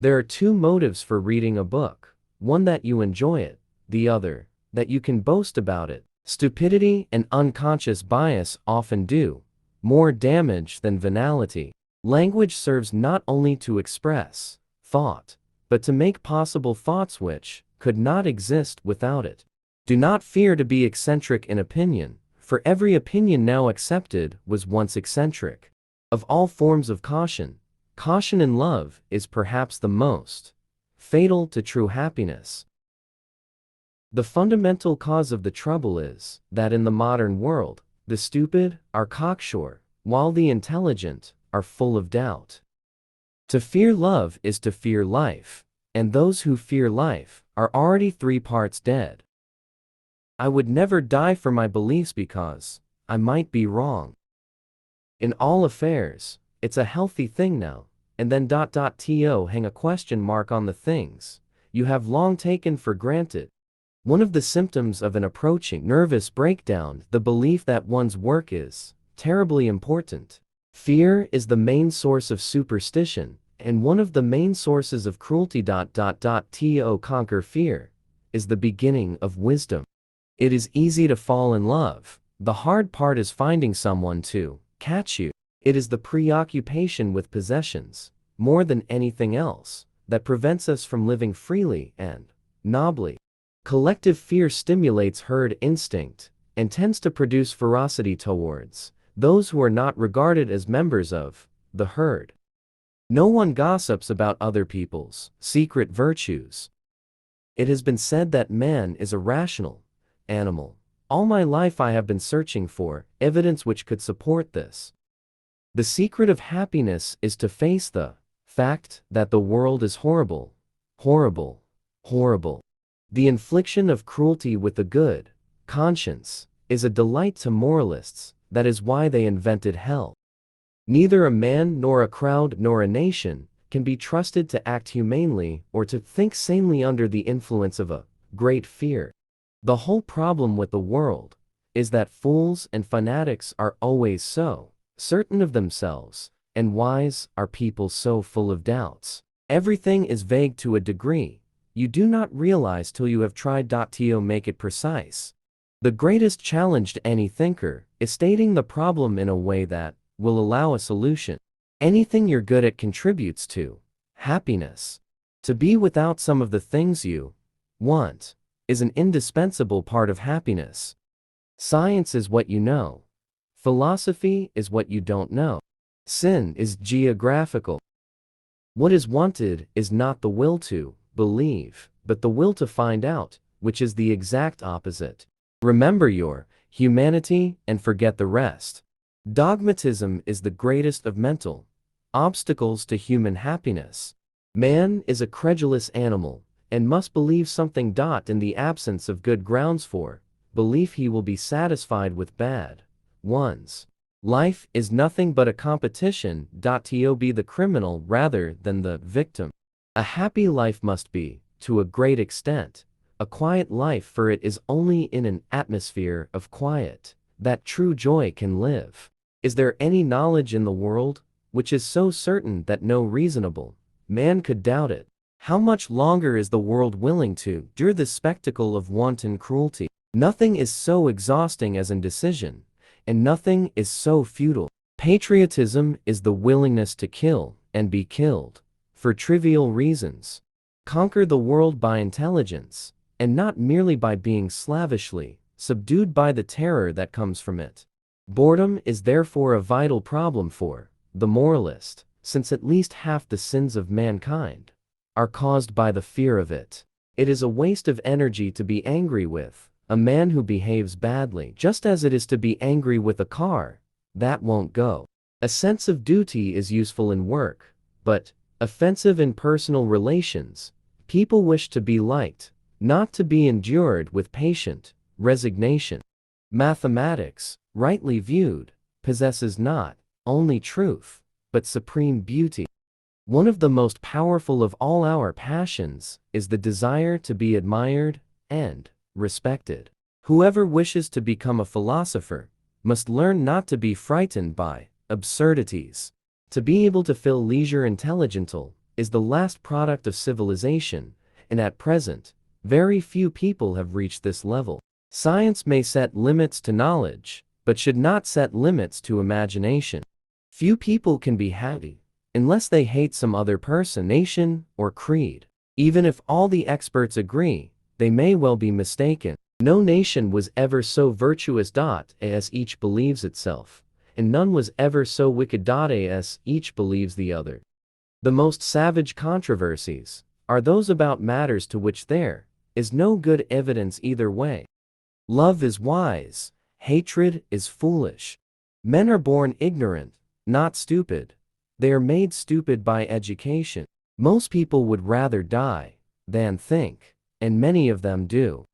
There are two motives for reading a book: one that you enjoy it, the other, that you can boast about it. Stupidity and unconscious bias often do more damage than venality. Language serves not only to express thought, but to make possible thoughts which could not exist without it. Do not fear to be eccentric in opinion, for every opinion now accepted was once eccentric. Of all forms of caution, caution in love is perhaps the most fatal to true happiness. The fundamental cause of the trouble is that in the modern world, the stupid are cocksure, while the intelligent are full of doubt. To fear love is to fear life, and those who fear life are already 3 parts dead. I would never die for my beliefs because I might be wrong. In all affairs, it's a healthy thing now, and then ... to hang a question mark on the things you have long taken for granted. One of the symptoms of an approaching nervous breakdown, the belief that one's work is terribly important. Fear is the main source of superstition, and one of the main sources of cruelty. To conquer fear is the beginning of wisdom. It is easy to fall in love. The hard part is finding someone to catch you. It is the preoccupation with possessions, more than anything else, that prevents us from living freely and nobly. Collective fear stimulates herd instinct and tends to produce ferocity towards those who are not regarded as members of the herd. No one gossips about other people's secret virtues. It has been said that man is a rational animal. All my life I have been searching for evidence which could support this. The secret of happiness is to face the fact that the world is horrible, horrible, horrible. The infliction of cruelty with a good conscience is a delight to moralists. That is why they invented hell. Neither a man nor a crowd nor a nation can be trusted to act humanely or to think sanely under the influence of a great fear. The whole problem with the world is that fools and fanatics are always so certain of themselves, and wise are people so full of doubts. Everything is vague to a degree you do not realize till you have tried to make it precise. The greatest challenge to any thinker is stating the problem in a way that will allow a solution. Anything you're good at contributes to happiness. To be without some of the things you want is an indispensable part of happiness. Science is what you know. Philosophy is what you don't know. Sin is geographical. What is wanted is not the will to believe, but the will to find out, which is the exact opposite. Remember your humanity and forget the rest. Dogmatism is the greatest of mental obstacles to human happiness. Man is a credulous animal and must believe something. In the absence of good grounds for belief, he will be satisfied with bad ones. Life is nothing but a competition. To be the criminal rather than the victim. A happy life must be, to a great extent, a quiet life, for it is only in an atmosphere of quiet that true joy can live. Is there any knowledge in the world which is so certain that no reasonable man could doubt it? How much longer is the world willing to endure the spectacle of wanton cruelty? Nothing is so exhausting as indecision, and nothing is so futile. Patriotism is the willingness to kill and be killed for trivial reasons. Conquer the world by intelligence, and not merely by being slavishly subdued by the terror that comes from it. Boredom is therefore a vital problem for the moralist, since at least half the sins of mankind are caused by the fear of it. It is a waste of energy to be angry with a man who behaves badly, just as it is to be angry with a car that won't go. A sense of duty is useful in work, but offensive in personal relations. People wish to be liked, not to be endured with patient resignation. Mathematics, rightly viewed, possesses not only truth, but supreme beauty. One of the most powerful of all our passions is the desire to be admired and respected. Whoever wishes to become a philosopher must learn not to be frightened by absurdities. To be able to fill leisure intelligental is the last product of civilization, and at present, very few people have reached this level. Science may set limits to knowledge, but should not set limits to imagination. Few people can be happy unless they hate some other person, nation, or creed. Even if all the experts agree, they may well be mistaken. No nation was ever so virtuous as each believes itself, and none was ever so wicked as each believes the other. The most savage controversies are those about matters to which there is no good evidence either way. Love is wise, hatred is foolish. Men are born ignorant, not stupid. They are made stupid by education. Most people would rather die than think, and many of them do.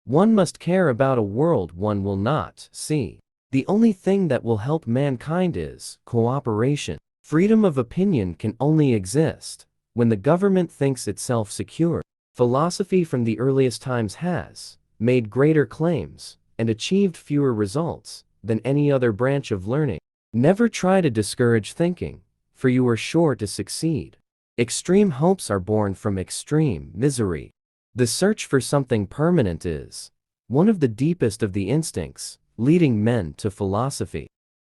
One must care about a world one will not see. The only thing that will help mankind is cooperation. Freedom of opinion can only exist when the government thinks itself secure. Philosophy from the earliest times has made greater claims and achieved fewer results than any other branch of learning. Never try to discourage thinking, for you are sure to succeed. Extreme hopes are born from extreme misery. The search for something permanent is one of the deepest of the instincts leading men to philosophy.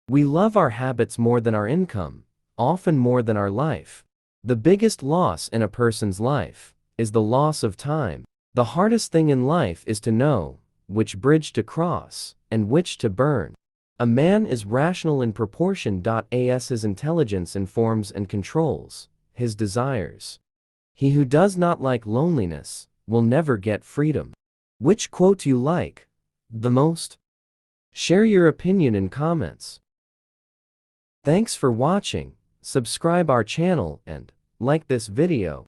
We love our habits more than our income, often more than our life. The biggest loss in a person's life is the loss of time. The hardest thing in life is to know which bridge to cross and which to burn. A man is rational in proportion as his intelligence informs and controls his desires. He who does not like loneliness will never get freedom. Which quote you like the most? Share your opinion in comments. Thanks for watching. Subscribe our channel and like this video.